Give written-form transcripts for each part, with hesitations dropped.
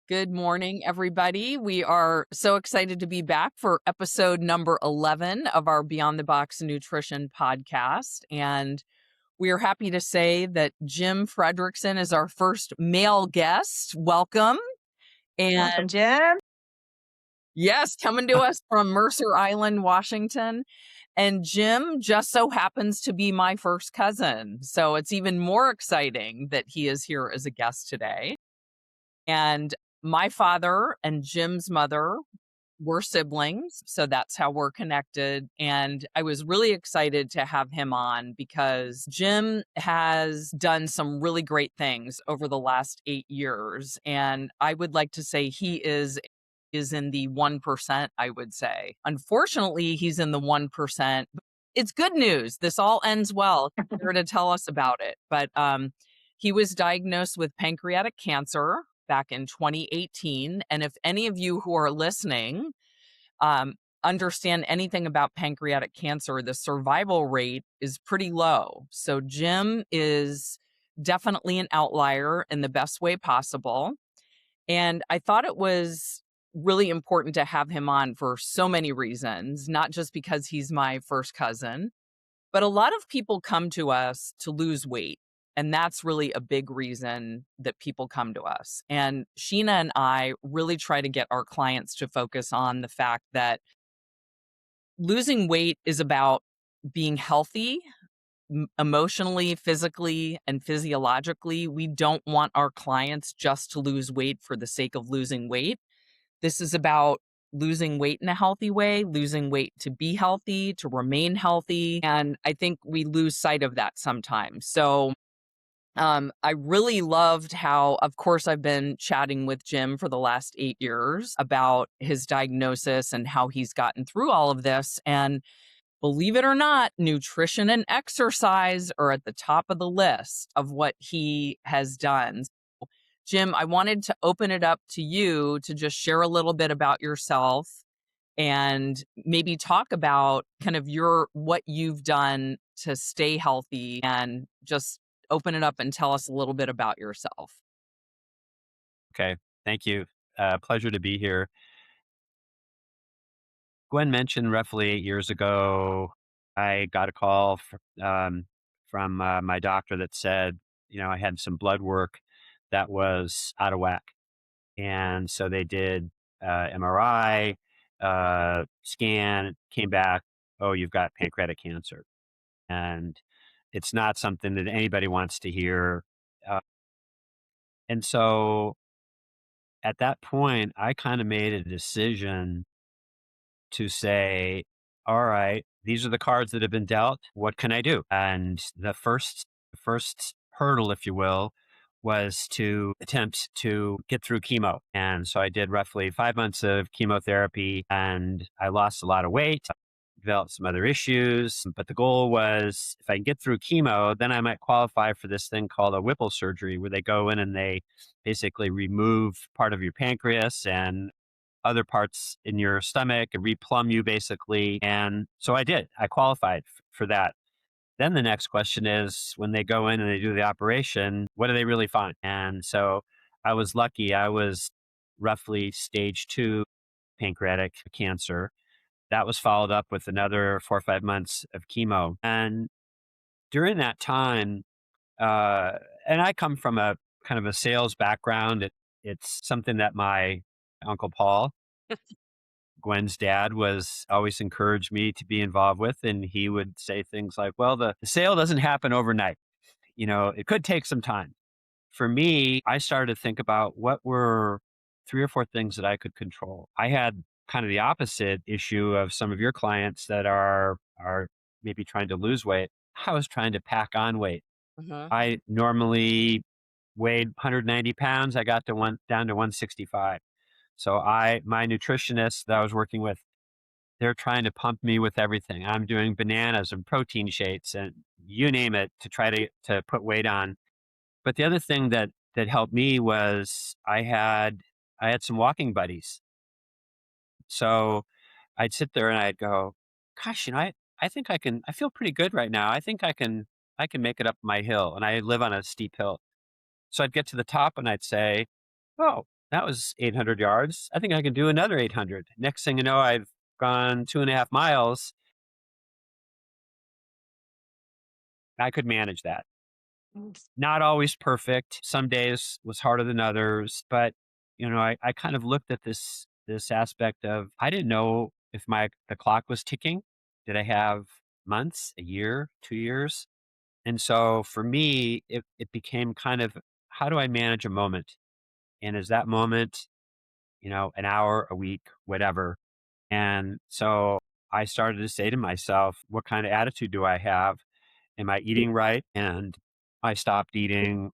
Good morning, everybody. We are so excited to be back for episode number 11 of our Beyond the Box Nutrition podcast. And we are happy to say that Jim Fredricksen is our first male guest. Welcome. And Welcome, Jim. yes, coming to us from Mercer Island, Washington. And Jim just so happens to be my first cousin. So it's even more exciting that he is here as a guest today. And my father and Jim's mother were siblings, so that's how we're connected. And I was really excited to have him on because Jim has done some really great things over the last 8 years. And I would like to say he is in the 1%, I would say. Unfortunately, he's in the 1%. It's good news. This all ends well. He's here to tell us about it. But he was diagnosed with pancreatic cancer back in 2018. And if any of you who are listening understand anything about pancreatic cancer, the survival rate is pretty low. So Jim is definitely an outlier in the best way possible. And I thought it was really important to have him on for so many reasons, not just because he's my first cousin, but a lot of people come to us to lose weight. And that's really a big reason that people come to us. And Sheena and I really try to get our clients to focus on the fact that losing weight is about being healthy emotionally, physically, and physiologically. We don't want our clients just to lose weight for the sake of losing weight. This is about losing weight in a healthy way, losing weight to be healthy, to remain healthy. And I think we lose sight of that sometimes. So I really loved how, of course, I've been chatting with Jim for the last 8 years about his diagnosis and how he's gotten through all of this. And believe it or not, nutrition and exercise are at the top of the list of what he has done. Jim, I wanted to open it up to you to just share a little bit about yourself and maybe talk about kind of what you've done to stay healthy, and just open it up and tell us a little bit about yourself. Okay, thank you. Pleasure to be here. Gwen mentioned roughly 8 years ago, I got a call from my doctor that said, I had some blood work that was out of whack. And so they did MRI, scan, came back, oh, you've got pancreatic cancer. And it's not something that anybody wants to hear. Uh, and so at that point, I kind of made a decision to say, all right, these are the cards that have been dealt. What can I do? And the first hurdle, if you will, was to attempt to get through chemo. And so I did roughly 5 months of chemotherapy, and I lost a lot of weight, developed some other issues. But the goal was, if I can get through chemo, then I might qualify for this thing called a Whipple surgery, where they go in and they basically remove part of your pancreas and other parts in your stomach and replumb you basically. And so I did. I qualified for that. Then the next question is, when they go in and they do the operation, what do they really find? And so I was lucky. I was roughly stage 2 pancreatic cancer. That was followed up with another 4 or 5 months of chemo. And during that time, uh, and I come from a kind of a sales background. It's something that my Uncle Paul, Gwen's dad, was always encouraged me to be involved with. And he would say things like, well, the sale doesn't happen overnight. It could take some time. For me, I started to think about what were 3 or 4 things that I could control. I had kind of the opposite issue of some of your clients that are maybe trying to lose weight. I was trying to pack on weight. Mhm. I normally weighed 190 pounds. I got down to 165. So my nutritionist that I was working with, they're trying to pump me with everything. I'm doing bananas and protein shakes and you name it to try to put weight on. But the other thing that helped me was I had some walking buddies. So I'd sit there and I'd go, gosh, I think I feel pretty good right now. I think I can make it up my hill. And I live on a steep hill. So I'd get to the top and I'd say, oh, that was 800 yards. I think I can do another 800. Next thing you know, I've gone 2.5 miles. I could manage that. Not always perfect. Some days was harder than others, but I kind of looked at this aspect of I didn't know if the clock was ticking. Did I have months, a year, 2 years? And so for me, it became kind of how do I manage a moment? And is that moment, an hour, a week, whatever? And so I started to say to myself, what kind of attitude do I have? Am I eating right? And I stopped eating,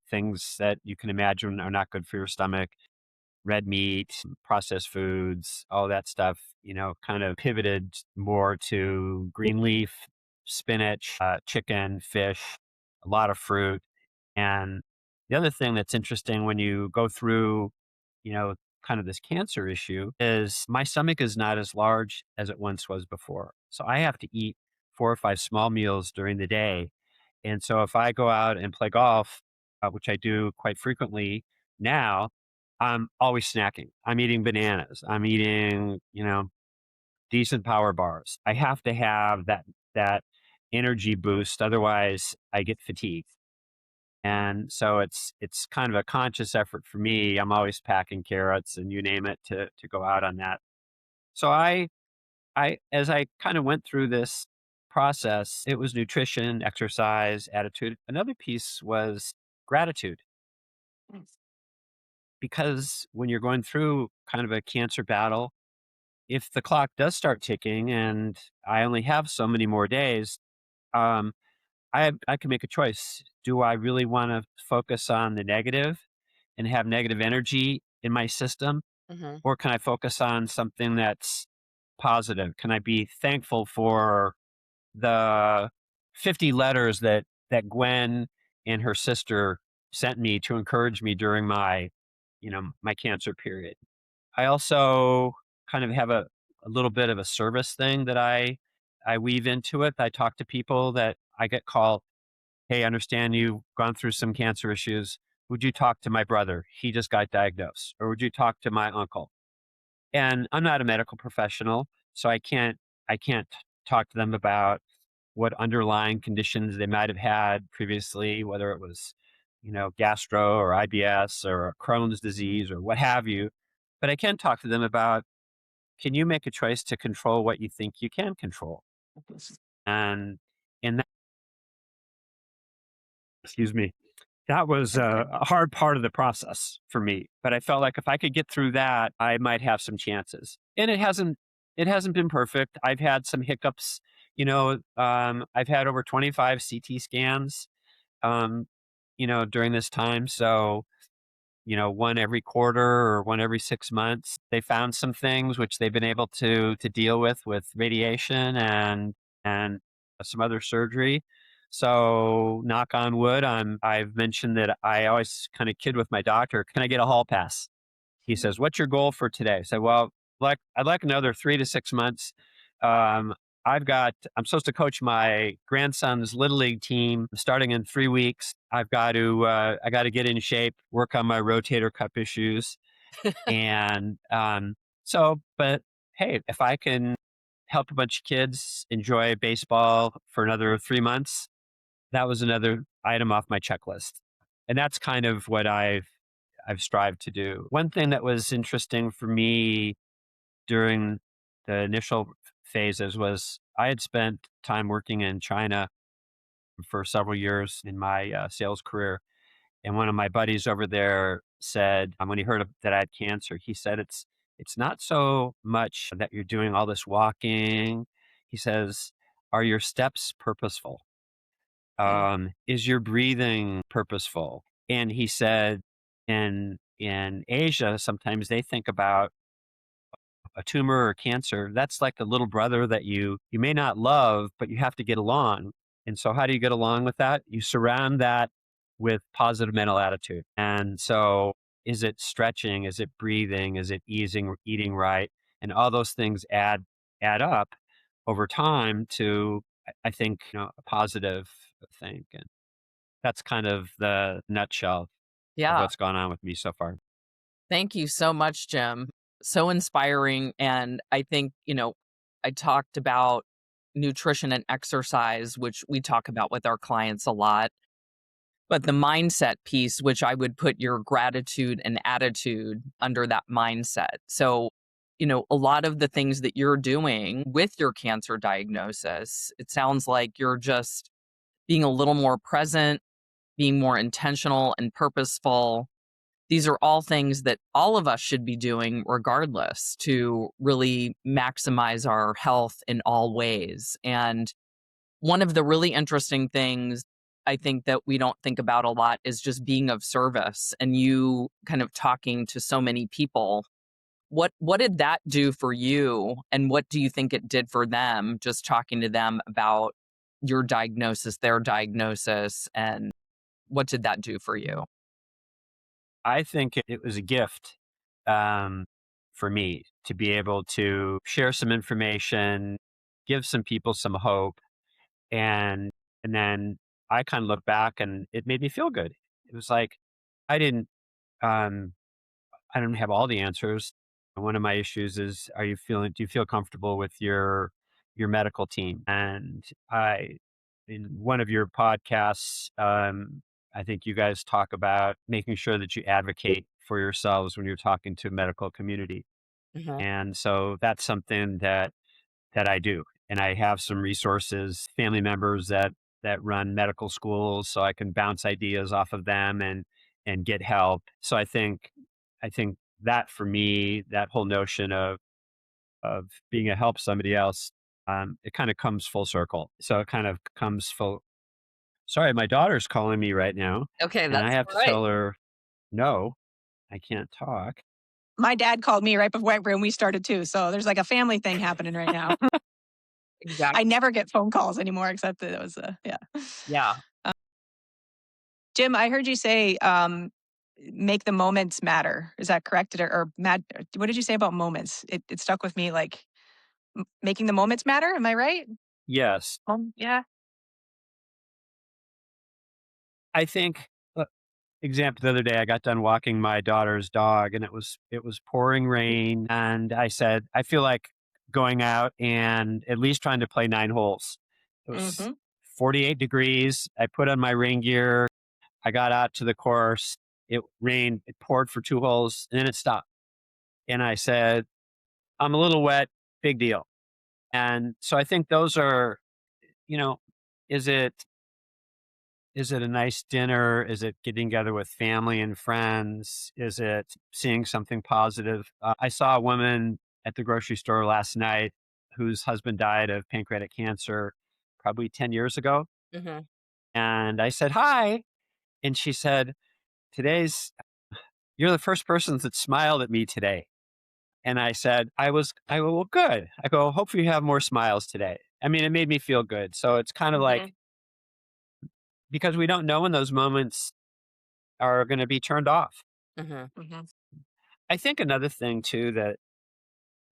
things that you can imagine are not good for your stomach, red meat, processed foods, all that stuff, kind of pivoted more to green leaf, spinach, chicken, fish, a lot of fruit. And the other thing that's interesting when you go through, you know, kind of this cancer issue is my stomach is not as large as it once was before. So I have to eat 4 or 5 small meals during the day. And so if I go out and play golf, which I do quite frequently now, I'm always snacking. I'm eating bananas. I'm eating, decent power bars. I have to have that energy boost. Otherwise I get fatigued. And so it's kind of a conscious effort for me. I'm always packing carrots and you name it to go out on that. So I as I kind of went through this process, it was nutrition, exercise, attitude. Another piece was gratitude because when you're going through kind of a cancer battle, if the clock does start ticking and I only have so many more days, um, I can make a choice. Do I really want to focus on the negative and have negative energy in my system? Mhm. Or can I focus on something that's positive? Can I be thankful for the 50 letters that Gwen and her sister sent me to encourage me during my cancer period? I also kind of have a little bit of a service thing that I weave into it. I talk to people that I get called, "Hey, I understand you've gone through some cancer issues. Would you talk to my brother? He just got diagnosed." Or would you talk to my uncle? And I'm not a medical professional, so I can't talk to them about what underlying conditions they might have had previously, whether it was, gastro or IBS or Crohn's disease or what have you. But I can talk to them about, can you make a choice to control what you think you can control? And in that, excuse me, that was a hard part of the process for me. But I felt like if I could get through that, I might have some chances. And it hasn't been perfect. I've had some hiccups. I've had over 25 CT scans, um, during this time. So, one every quarter or one every 6 months. They found some things which they've been able to deal with radiation and some other surgery. So knock on wood, I've mentioned that I always kind of kid with my doctor, can I get a hall pass? He says, "What's your goal for today?" I said, "Well, I'd like another 3 to 6 months. Um, I'm supposed to coach my grandson's little league team starting in 3 weeks. I got to get in shape, work on my rotator cuff issues, and but hey, if I can help a bunch of kids enjoy baseball for another 3 months, that was another item off my checklist, and that's kind of what I've strived to do. One thing that was interesting for me during the initial phases was I had spent time working in China for several years in my sales career. And one of my buddies over there said, when he heard that I had cancer, he said, it's not so much that you're doing all this walking. He says, are your steps purposeful? Mm. Is your breathing purposeful? And he said, in Asia, sometimes they think about a tumor or cancer, that's like a little brother that you may not love, but you have to get along. And so how do you get along with that? You surround that with positive mental attitude. And so is it stretching? Is it breathing? Is it eating right? And all those things add up over time to I think, a positive thing. And that's kind of the nutshell of Yeah. what's gone on with me so far. Thank you so much, Jim. So inspiring. And I think, I talked about nutrition and exercise, which we talk about with our clients a lot. But the mindset piece, which I would put your gratitude and attitude under that mindset. So, a lot of the things that you're doing with your cancer diagnosis, it sounds like you're just being a little more present, being more intentional and purposeful. These are all things that all of us should be doing regardless to really maximize our health in all ways. And one of the really interesting things I think that we don't think about a lot is just being of service and you kind of talking to so many people. What did that do for you and what do you think it did for them just talking to them about your diagnosis, their diagnosis, and what did that do for you? I think it was a gift um, for me to be able to share some information, give some people some hope, and and then I kind of look back and it made me feel good. It was like I didn't um, I don't have all the answers. One of my issues is, do you feel comfortable with your medical team? And in one of your podcasts, I think you guys talk about making sure that you advocate for yourselves when you're talking to medical community. Mhm. And so that's something that I do. And I have some resources, family members that run medical schools, so I can bounce ideas off of them and get help. So I think that for me, that whole notion of being a help somebody else, it kind of comes full circle. So it kind of comes full. Sorry, my daughter's calling me right now, Okay, and I that's have all to right. tell her no, I can't talk. My dad called me right before when we started too. So there's like a family thing happening right now. I Exactly. never get phone calls anymore, except that it was, yeah. Yeah. Jim, I heard you say, make the moments matter. Is that correct? What did you say about moments? It stuck with me like making the moments matter. Am I right? Yes, Yeah. I think. Example, the other day I got done walking my daughter's dog and it was pouring rain and I said, I feel like going out and at least trying to play 9 holes. It was Mm-hmm. 48 degrees. I put on my rain gear. I got out to the course. It rained, it poured for 2 holes and then it stopped. And I said, I'm a little wet, big deal. And so I think those are, you know, is it Is it a nice dinner? Is it getting together with family and friends? Is it seeing something positive? I saw a woman at the grocery store last night whose husband died of pancreatic cancer probably 10 years ago. Mhm. And I said, hi. And she said, you're the first person that smiled at me today. And I said, well, good. I go, hopefully you have more smiles today. I mean, it made me feel good. So it's kind of like, Mm-hmm. because we don't know when those moments are going to be turned off. Mhm. Mm-hmm. I think another thing too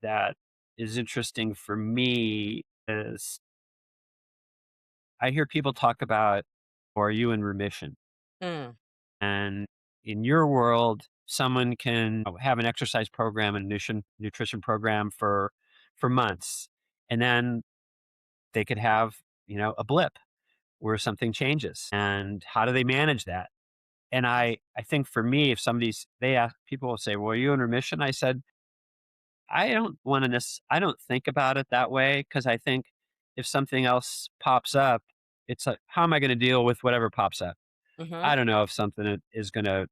that is interesting for me is I hear people talk about, are you in remission? Mm. And in your world, someone can have an exercise program and nutrition program for months, and then they could have a blip where something changes. And how do they manage that? And I think for me, if they ask, people will say, "Well, are you in remission?" I said, I don't think about it that way because I think if something else pops up, it's like, how am I going to deal with whatever pops up? Mhm. I don't know if something is going to,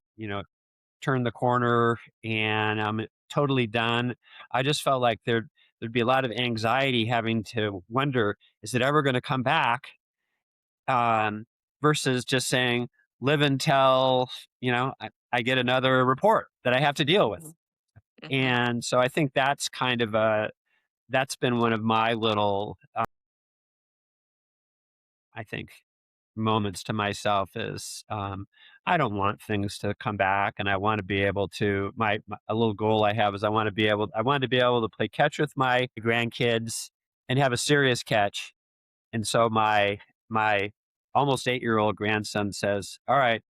turn the corner and I'm totally done. I just felt like there'd be a lot of anxiety having to wonder, is it ever going to come back? Um, versus just saying, live until, I get another report that I have to deal with. Mm-hmm. And so I think that's been one of my little, I think, moments to myself is I don't want things to come back, and I want to be able to. A little goal I have is I want to be able to play catch with my grandkids and have a serious catch. And so my almost 8-year-old grandson says, "All right,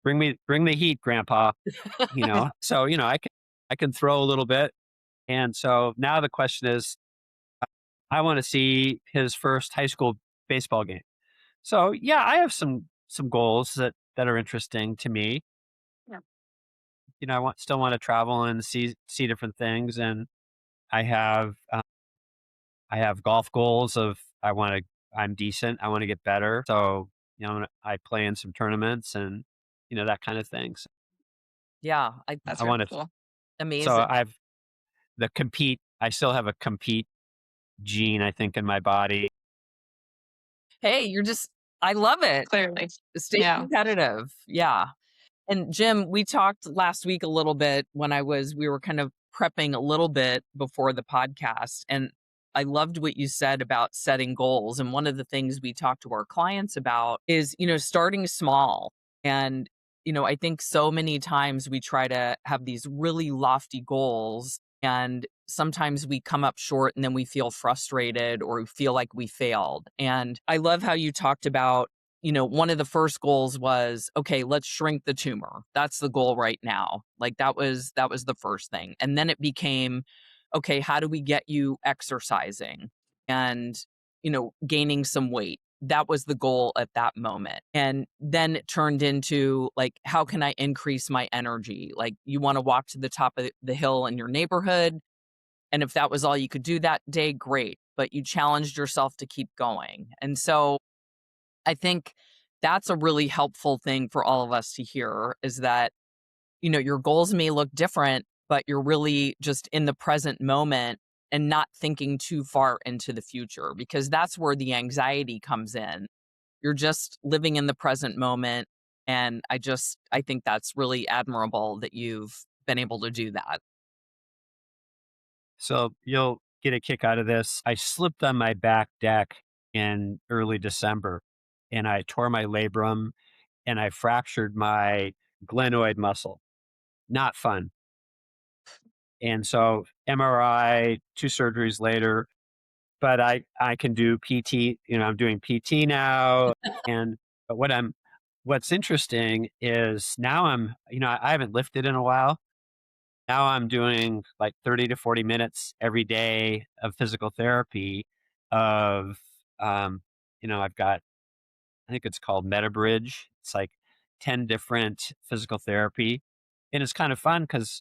bring the heat, Grandpa. So I can throw a little bit, and so now the question is, I want to see his first high school baseball game. So yeah, I have some goals that are interesting to me. Yeah. I still want to travel and see different things, and I have I have golf goals of I'm decent. I want to get better. So I play in some tournaments and that kind of thing. So Yeah, That's I really want to. cool. So amazing. I've the compete. I still have a compete gene, I think, in my body. Hey, I love it. Clearly. Stay Yeah. competitive. Yeah. And Jim, we talked last week a little bit when we were kind of prepping a little bit before the podcast. And I loved what you said about setting goals. And one of the things we talk to our clients about is, starting small. And, I think so many times we try to have these really lofty goals. And sometimes we come up short and then we feel frustrated or we feel like we failed. And I love how you talked about one of the first goals was, okay, let's shrink the tumor. That's the goal right now. Like that was the first thing. And then it became, okay, how do we get you exercising and, gaining some weight? That was the goal at that moment. And then it turned into like, how can I increase my energy? Like you want to walk to the top of the hill in your neighborhood. And if that was all you could do that day, great. But you challenged yourself to keep going. And so I think that's a really helpful thing for all of us to hear is that, your goals may look different, but you're really just in the present moment and not thinking too far into the future because that's where the anxiety comes in. You're just living in the present moment. And I think that's really admirable that you've been able to do that. So you'll get a kick out of this. I slipped on my back deck in early December, and I tore my labrum and I fractured my glenoid muscle. Not fun. And so MRI, two surgeries later, but I can do PT. I'm doing PT now, and but what's interesting is now I haven't lifted in a while. Now I'm doing like 30 to 40 minutes every day of physical therapy of um, I've got, I think it's called MetaBridge. It's like 10 different physical therapy. And it's kind of fun because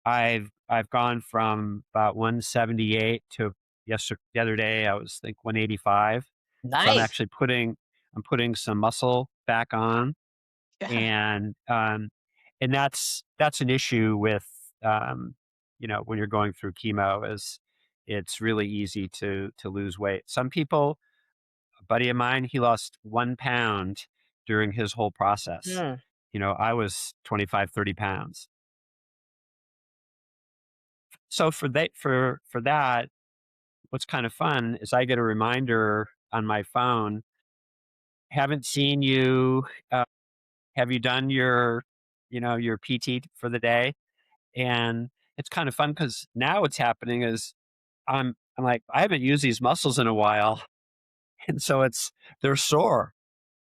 I've gone from about 178 to the other day I was think 185. So Nice. I'm putting some muscle back on, Yeah. and that's an issue with when you're going through chemo is it's really easy to lose weight. Some people, a buddy of mine, he lost 1 pound during his whole process. Mm. I was 25, 30 pounds. So for that, what's kind of fun is I get a reminder on my phone. Haven't seen you. Have you done your PT for the day? And it's kind of fun because now what's happening is I'm like, I haven't used these muscles in a while. And so they're sore.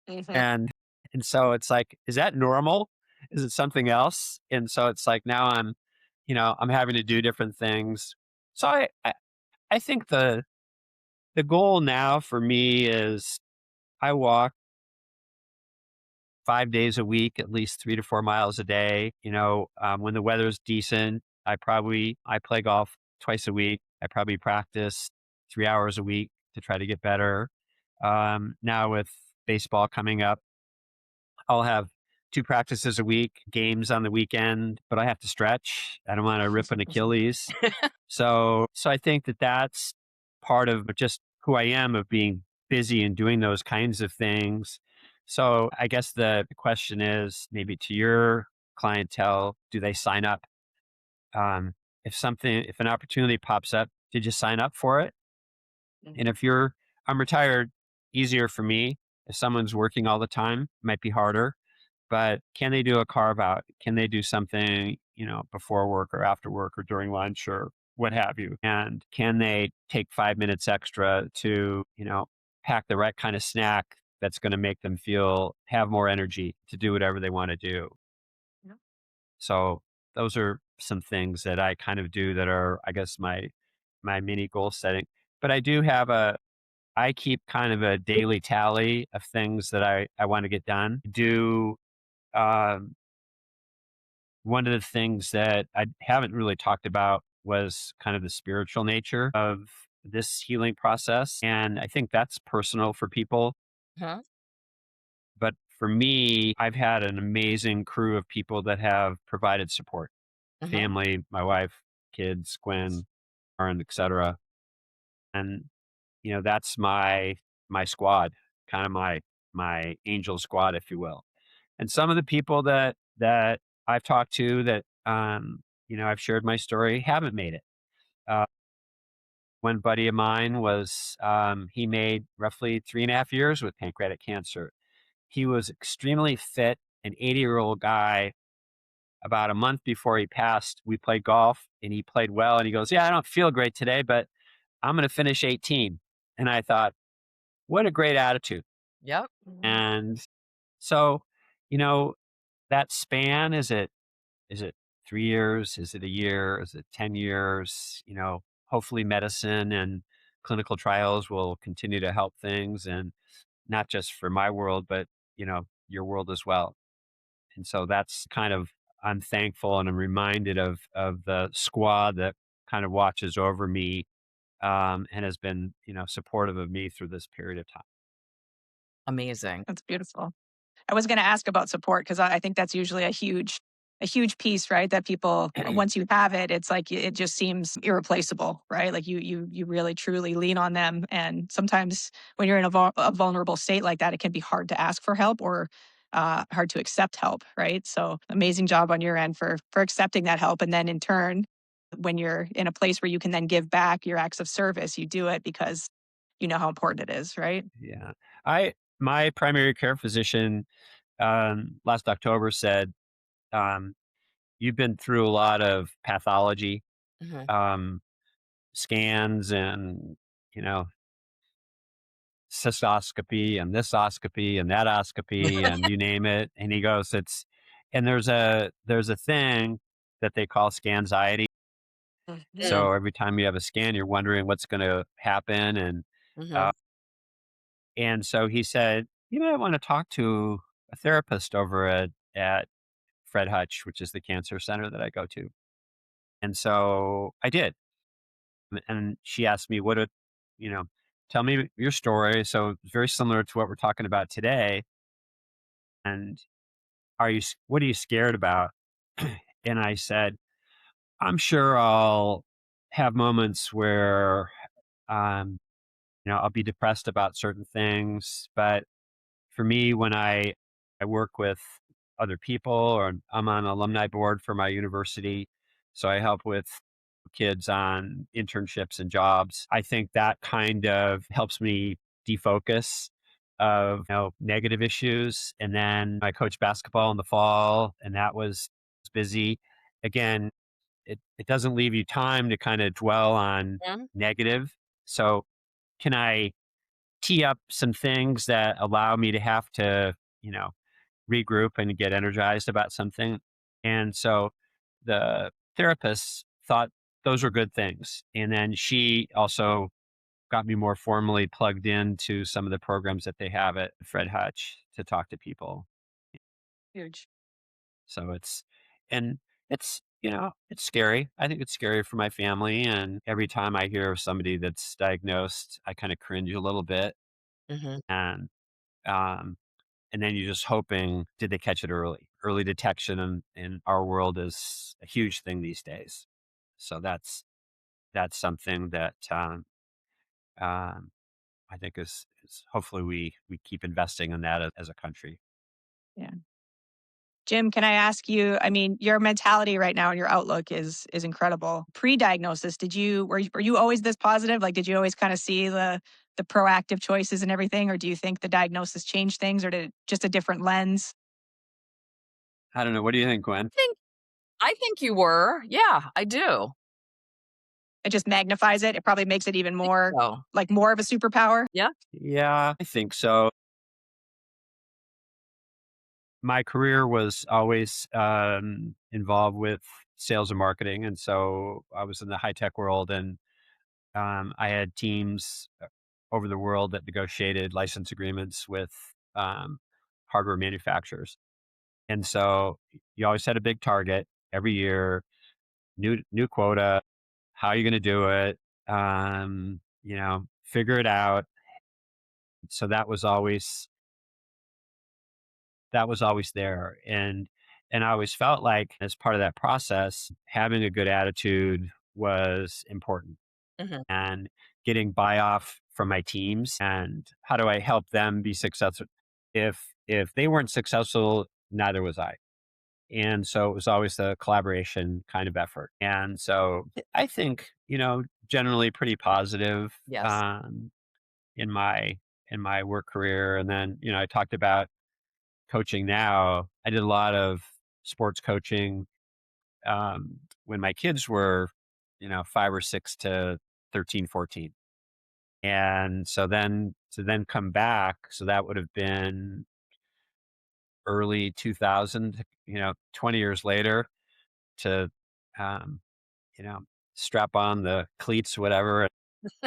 Hmm. And and so it's like, is that normal? Is it something else? And so it's like now I'm having to do different things. So I think the goal now for me is I walk 5 days a week, at least 3 to 4 miles a day. When the weather's decent, I play golf twice a week. I probably practice 3 hours a week to try to get better. Now with baseball coming up, I'll have two practices a week, games on the weekend, but I have to stretch. I don't want to rip an Achilles. So I think that's part of just who I am of being busy and doing those kinds of things. So I guess the question is maybe to your clientele, do they sign up? Um, if an opportunity pops up, did you sign up for it? And if I'm retired, easier for me. If someone's working all the time, it might be harder, but can they do a carve out? Can they do something, before work or after work or during lunch or what have you? And can they take 5 minutes extra to, pack the right kind of snack that's going to make them have more energy to do whatever they want to do. Yeah. So those are some things that I kind of do that are, I guess, my mini goal setting. But I keep kind of a daily tally of things that I want to get done. Um, One of the things that I haven't really talked about was kind of the spiritual nature of this healing process. And I think that's personal for people. Huh? But for me, I've had an amazing crew of people that have provided support, Uh-huh. family, my wife, kids, Gwen, Aaron, etc. And, that's my squad, kind of my angel squad, if you will. And some of the people that I've talked to that, I've shared my story, haven't made it. Uh, One buddy of mine he made roughly 3.5 years with pancreatic cancer. He was extremely fit, an 80-year-old guy. About a month before he passed, we played golf and he played well. And he goes, "Yeah, I don't feel great today, but I'm going to finish 18." And I thought, what a great attitude. Yep. And so, you know, that span, is it 3 years? Is it a year? Is it 10 years? Hopefully medicine and clinical trials will continue to help things, and not just for my world, but, your world as well. And so I'm thankful and I'm reminded of the squad that kind of watches over me, and has been, supportive of me through this period of time. Amazing. That's beautiful. I was going to ask about support because I think that's usually a huge piece, right? That people, once you have it, it's like it just seems irreplaceable, right? Like you really truly lean on them, and sometimes when you're in a vulnerable state like that, it can be hard to ask for help or hard to accept help, right? So amazing job on your end for accepting that help, and then in turn, when you're in a place where you can then give back your acts of service, you do it because you know how important it is, right? Yeah. My primary care physician, last October said, um, "You've been through a lot of pathology, Mhm. um, scans, and, you know, cystoscopy and thisoscopy and thatoscopy and you name it." And he goes, and there's a thing that they call scanxiety. Mhm. So every time you have a scan, you're wondering what's going to happen. Uh, Mhm. and so he said, you might want to talk to a therapist over at Fred Hutch, which is the cancer center that I go to. And so I did. And she asked me, you know, tell me your story. So it's very similar to what we're talking about today. And what are you scared about? And I said, I'm sure I'll have moments where, um, I'll be depressed about certain things. But for me, when I work with other people, or I'm on an alumni board for my university, so I help with kids on internships and jobs. I think that kind of helps me defocus of, negative issues. And then I coach basketball in the fall, and that was busy. Again, it doesn't leave you time to kind of dwell on Mhm. negative. So can I tee up some things that allow me to have to, regroup and get energized about something? And so the therapist thought those were good things. And then she also got me more formally plugged into some of the programs that they have at Fred Hutch to talk to people. Huge. So and it's scary. I think it's scary for my family. And every time I hear of somebody that's diagnosed, I kind of cringe a little bit. Mhm. And, um, and then you're just hoping, did they catch it early? Early detection in our world is a huge thing these days. So that's something that, um, I think is hopefully we keep investing in that as a country. Yeah. Jim, can I ask you, I mean, your mentality right now and your outlook is incredible. Pre-diagnosis, were you always this positive? Like, did you always kind of see the proactive choices and everything, or do you think the diagnosis changed things, or did it just a different lens? I don't know. What do you think, Gwen? Think I think you were. Yeah, I do. It just magnifies it. It probably makes it even Think more so. like more of a superpower. Yeah. Yeah, I think so. my career was always involved with sales and marketing. And so I was in the high tech world, and I had teams over the world that negotiated license agreements with um, hardware manufacturers. And so you always had a big target every year, new quota. How are you going to do it? Figure it out. So that was always there. And I always felt like, as part of that process, having a good attitude was important, Mhm. and getting buy off from my teams, and how do I help them be successful? If they weren't successful, neither was I. And so it was always a collaboration kind of effort. And so I think, generally pretty positive Yes. in my work career. And then, I talked about coaching now. I did a lot of sports coaching when my kids were, 5 or 6 to 13, 14. And so then to then come back, so that would have been early 2000, 20 years later, to, um, you know, strap on the cleats, whatever,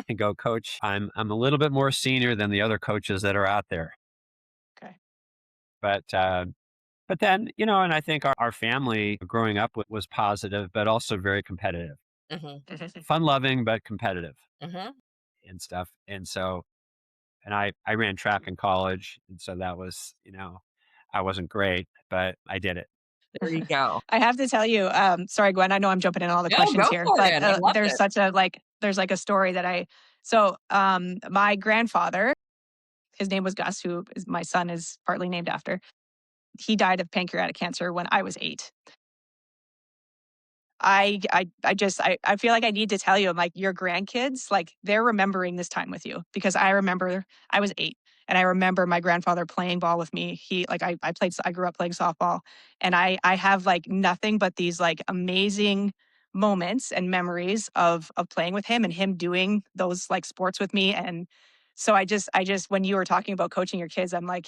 and go coach. I'm a little bit more senior than the other coaches that are out there. Okay. But then, and I think our family growing up was positive, but also very competitive, Mhm. fun loving, but competitive Mhm. and stuff. And so, and I ran track in college. And so that was, I wasn't great, but I did it. There you go. I have to tell you, sorry, Gwen, I know I'm jumping in all the No, questions go here, for but it. I love there's it. such a there's like a story that my grandfather, his name was Gus, who is my son is partly named after. He died of pancreatic cancer when I was 8. I feel like I need to tell you, like, your grandkids, like, they're remembering this time with you, because I remember I was 8, and I remember my grandfather playing ball with me. I grew up playing softball, and I have, like, nothing but these, like, amazing moments and memories of playing with him and him doing those, like, sports with me. And so I just when you were talking about coaching your kids, I'm like,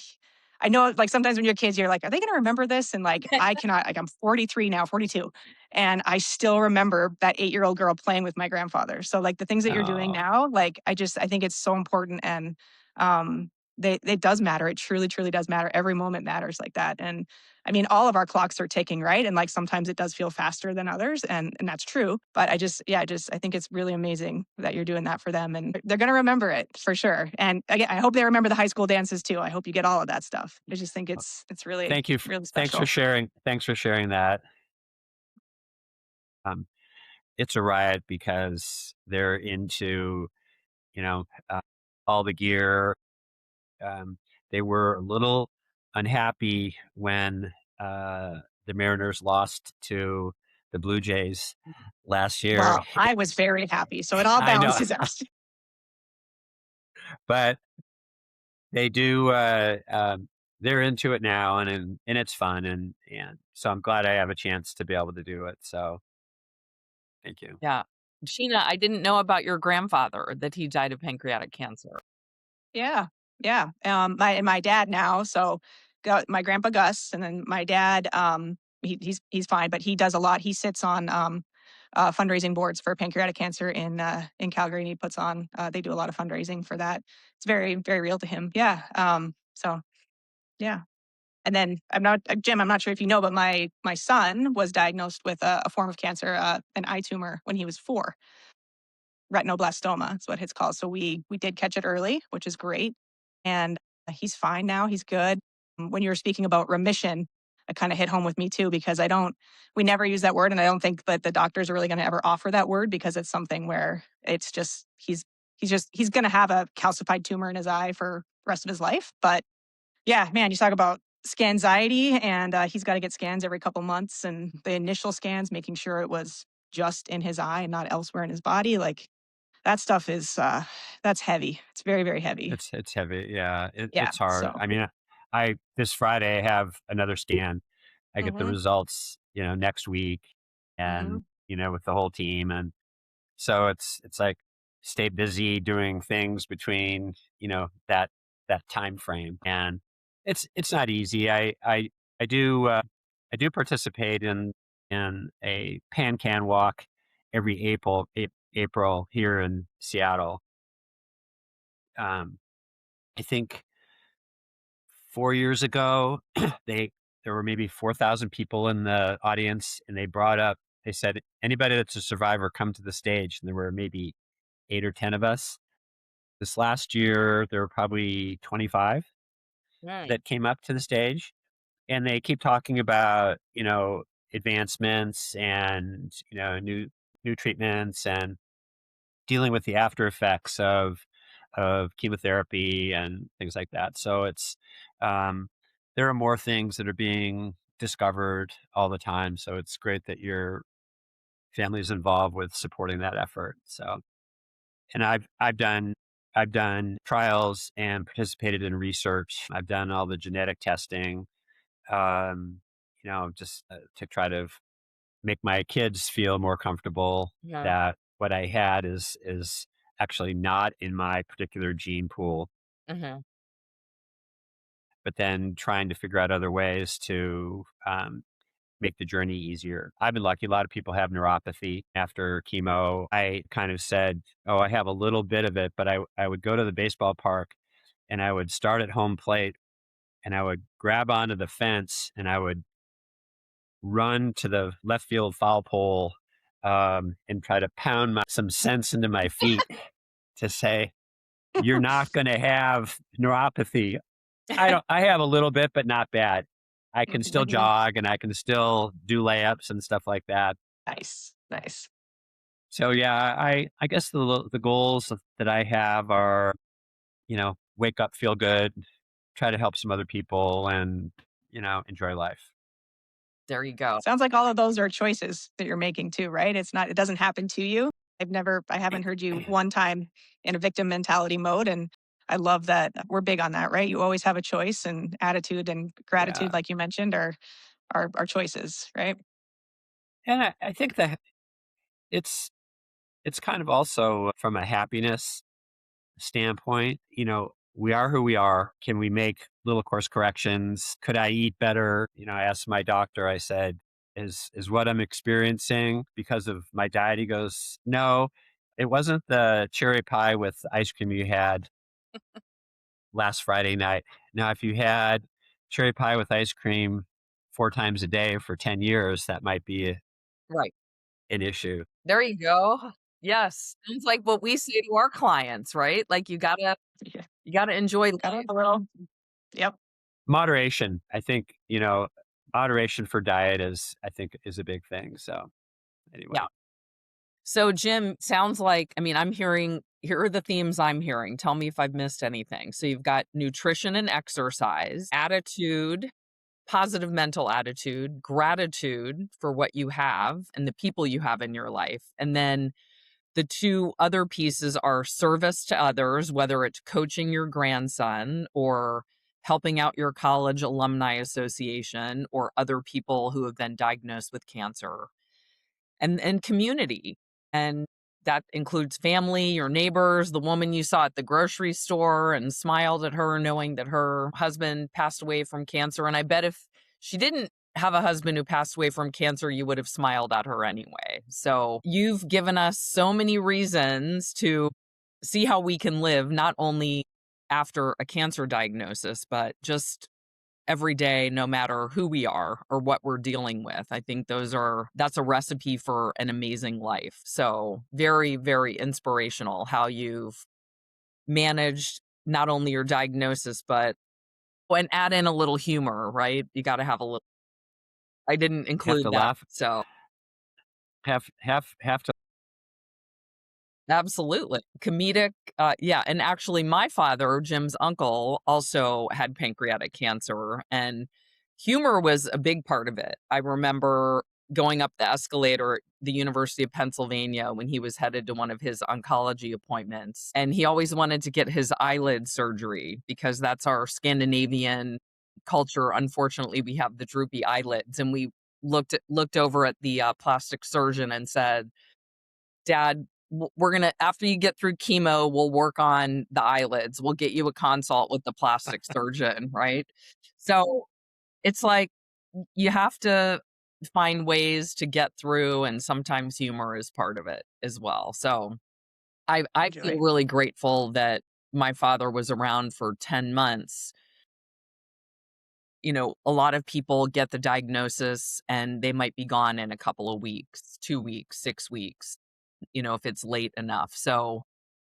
I know, like, sometimes when you're kids, you're like, "Are they gonna remember this?" And, like, I cannot, like, I'm 43 now, 42, and I still remember that 8-year-old girl playing with my grandfather. So, like, the things that you're doing Oh, now, like, I think it's so important. And um it does matter. It truly, truly does matter. Every moment matters like that. And I mean, all of our clocks are ticking, right? And, like, sometimes it does feel faster than others, and that's true. But I think it's really amazing that you're doing that for them, and they're gonna remember it for sure. And again, I hope they remember the high school dances too. I hope you get all of that stuff. I just think it's really, thank you. really Thanks for special. sharing. Thanks for sharing that. Um, it's a riot because they're into, you know, uh, all the gear. Um, they were a little unhappy when the Mariners lost to the Blue Jays last year. Well, I was very happy, so it all I know, balances out. but they do. They're into it now, and it's fun, and so I'm glad I have a chance to be able to do it. So thank you. Yeah. Sheena, I didn't know about your grandfather, that he died of pancreatic cancer. Yeah, yeah. My dad now, so my grandpa Gus, and then my dad. He's fine, but he does a lot. He sits on fundraising boards for pancreatic cancer in Calgary, and he puts on. They do a lot of fundraising for that. It's very, very real to him. Yeah. So yeah. And then Jim. I'm not sure if you know, but my son was diagnosed with a form of cancer, an eye tumor, when he was 4. Retinoblastoma is what it's called. So we did catch it early, which is great. And he's fine now. He's good. When you were speaking about remission, it kind of hit home with me too, because we never use that word. And I don't think that the doctors are really going to ever offer that word, because it's something where it's just, he's going to have a calcified tumor in his eye for the rest of his life. But yeah, man, you talk about scanxiety, and he's got to get scans every couple months, and the initial scans, making sure it was just in his eye and not elsewhere in his body. Like, that stuff is, that's heavy. It's very, very heavy. It's heavy. Yeah, Yeah, it's hard. so I mean, I this Friday I have another scan. I get the mhm, results, next week, and mhm. with the whole team, and so it's like stay busy doing things between that time frame, and it's not easy. I I do participate in a pan can walk every April here in Seattle. I think 4 years ago, they there were maybe 4,000 people in the audience, and they said, anybody that's a survivor, come to the stage. And there were maybe 8 or 10 of us. This last year, there were probably 25 Right. that came up to the stage, and they keep talking about, advancements and, new treatments and dealing with the after effects of chemotherapy and things like that. So um, there are more things that are being discovered all the time. So it's great that your family is involved with supporting that effort. So, and I've done trials and participated in research. I've done all the genetic testing, just to try to make my kids feel more comfortable Yeah. that what I had is actually not in my particular gene pool, Hmm. but then trying to figure out other ways to make the journey easier. I've been lucky. A lot of people have neuropathy after chemo. I kind of said, oh, I have a little bit of it, but I would go to the baseball park and I would start at home plate and I would grab onto the fence and I would run to the left field foul pole, and try to pound some sense into my feet to say, you're not going to have neuropathy. I have a little bit, but not bad. I can still jog and I can still do layups and stuff like that. Nice, nice. So yeah, I guess the goals that I have are, wake up, feel good, try to help some other people, and enjoy life. There you go. Sounds like all of those are choices that you're making too, right? It doesn't happen to you. I haven't heard you one time in a victim mentality mode. And I love that we're big on that, right? You always have a choice, and attitude and Yeah, gratitude, like you mentioned, are choices, right? and I think that it's it's kind of also from a happiness standpoint, we are who we are. Can we make little course corrections? Could I eat better? I asked my doctor, I said, is what I'm experiencing because of my diet? He goes, no, it wasn't the cherry pie with ice cream you had last Friday night. Now, if you had cherry pie with ice cream 4 times a day for 10 years, that might be Right. an issue. There you go. Yes. Sounds like what we say to our clients, right? Like Yeah. you gotta enjoy Got life. a little. Yep. Moderation, I think, moderation for diet I think, is a big thing. So Yeah. anyway, So Jim, sounds like, I mean, here are the themes I'm hearing. Tell me if I've missed anything. So you've got nutrition and exercise, attitude, positive mental attitude, gratitude for what you have and the people you have in your life. And then the two other pieces are service to others, whether it's coaching your grandson or helping out your college alumni association or other people who have been diagnosed with cancer, and community. And that includes family, your neighbors, the woman you saw at the grocery store and smiled at her knowing that her husband passed away from cancer. And I bet if she didn't have a husband who passed away from cancer, you would have smiled at her anyway. So you've given us so many reasons to see how we can live, not only after a cancer diagnosis, but just every day, no matter who we are or what we're dealing with. I think that's a recipe for an amazing life. So very, very inspirational how you've managed not only your diagnosis, but and add in a little humor, right? You got to have a little, I didn't have to include that. laugh, So have to. absolutely. Comedic. Yeah. And actually, my father, Jim's uncle, also had pancreatic cancer, and humor was a big part of it. I remember going up the escalator at the University of Pennsylvania when he was headed to one of his oncology appointments. And he always wanted to get his eyelid surgery because that's our Scandinavian culture. Unfortunately, we have the droopy eyelids. And we looked over at the plastic surgeon and said, Dad, we're going to, after you get through chemo, we'll work on the eyelids. We'll get you a consult with the plastic surgeon, right? So it's like, you have to find ways to get through, and sometimes humor is part of it as well. So I feel Enjoy. really grateful that my father was around for 10 months. A lot of people get the diagnosis and they might be gone in a couple of weeks, 2 weeks, 6 weeks, if it's late enough. So,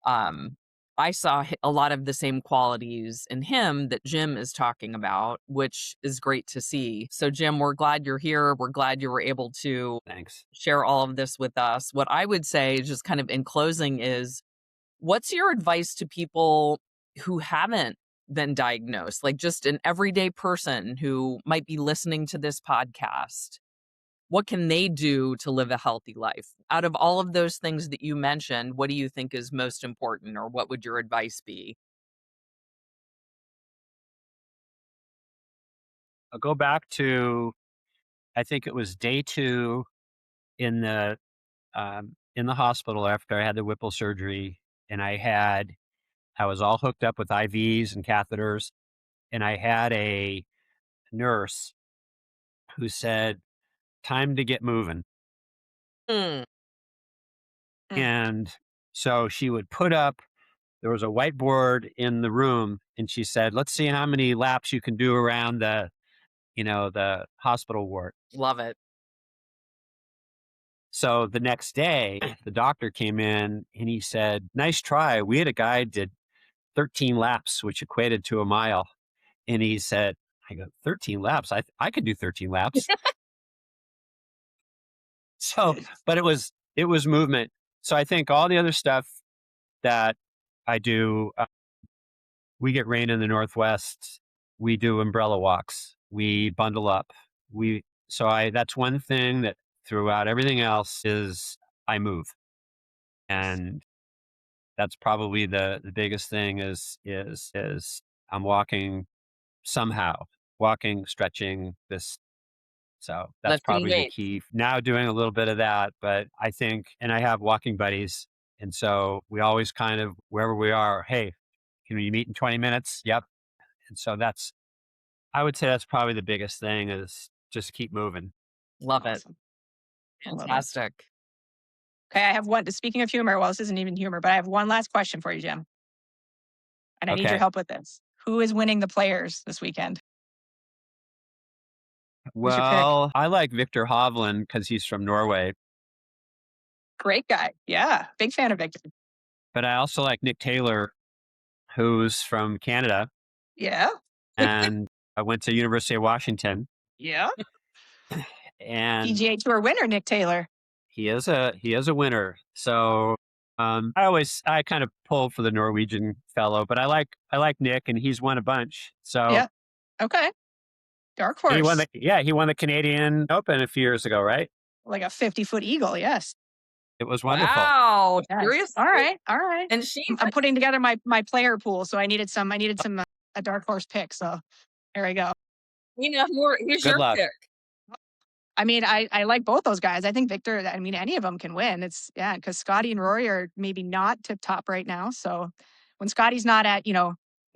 um, I saw a lot of the same qualities in him that Jim is talking about, which is great to see. So, Jim, we're glad you're here. We're glad you were able to Thanks. share all of this with us. What I would say, just kind of in closing, is what's your advice to people who haven't been diagnosed, like just an everyday person who might be listening to this podcast? What can they do to live a healthy life? Out of all of those things that you mentioned, what do you think is most important, or what would your advice be? I'll go back to, I think it was day 2 in the hospital after I had the Whipple surgery, and I was all hooked up with IVs and catheters, and I had a nurse who said, "Time to get moving." Mm, Mm. And so she would put up, there was a whiteboard in the room, and she said, "Let's see how many laps you can do around the hospital ward." love it. So the next day, the doctor came in and he said, "Nice try. We had a guy did 13 laps, which equated to a mile." And he said, I go, 13 laps? I could do 13 laps. So, but it was movement. So I think all the other stuff that I do, we get rain in the Northwest. We do umbrella walks. We bundle up. That's one thing that throughout everything else is I move. And that's probably the biggest thing is I'm walking somehow, walking, stretching this. So that's Lifting probably the weights. key. Now doing a little bit of that, but I think, and I have walking buddies. And so we always kind of, wherever we are, hey, can we meet in 20 minutes? Yep. And so I would say that's probably the biggest thing is just keep moving. Love it. Awesome. I love it. Fantastic. Okay, I have one. Speaking of humor, well, this isn't even humor, but I have one last question for you, Jim. And I need your Okay. help with this. Who is winning the players this weekend? Who's your pick? Well, I like Victor Hovland because he's from Norway, Great guy. Yeah. Big fan of Victor. but I also like Nick Taylor, who's from Canada. Yeah. And I went to University of Washington, Yeah. and PGA Tour winner, Nick Taylor. he is a winner. So I kind of pull for the Norwegian fellow, but I like Nick, and he's won a bunch. So Yeah. Okay. Dark horse. he won the Canadian Open a few years ago, right? Like a 50-foot eagle. Yes. It was wonderful. Wow. Yes. Seriously? All right. All right. And she, I'm putting together my player pool, so I needed some a dark horse pick. So there we go. here's Good your luck. pick. I mean, I like both those guys. I think Victor, I mean, any of them can win. Because Scotty and Rory are maybe not tip top right now. So when Scotty's not at,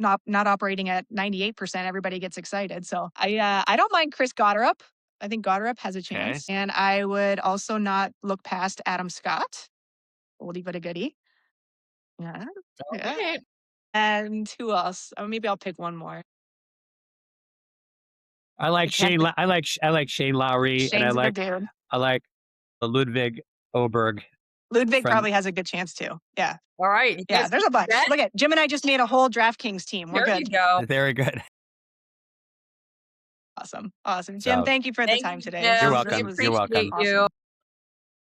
not operating at 98%, everybody gets excited. So I don't mind Chris Gotterup. I think Gotterup has a chance. Okay. And I would also not look past Adam Scott. Oldie but a goodie. Yeah. Yeah. Okay. And who else? Maybe I'll pick one more. I like Shane. I like Shane Lowry, and Shane's a good dude. I like Ludwig Oberg. Ludwig From- probably has a good chance too. Yeah. All right. You Yeah, guys there's a bunch. bet? Look at Jim and I just made a whole DraftKings team. We're There you good. go. Very good. Awesome. Jim, So- thank you for the Thank time you, today. Jim. You're We welcome. was You're welcome. appreciate you. awesome.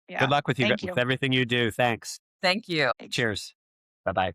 Yeah. Good luck with Thank you. with everything you do. Thanks. Thank you. Thanks. Cheers. Bye-bye.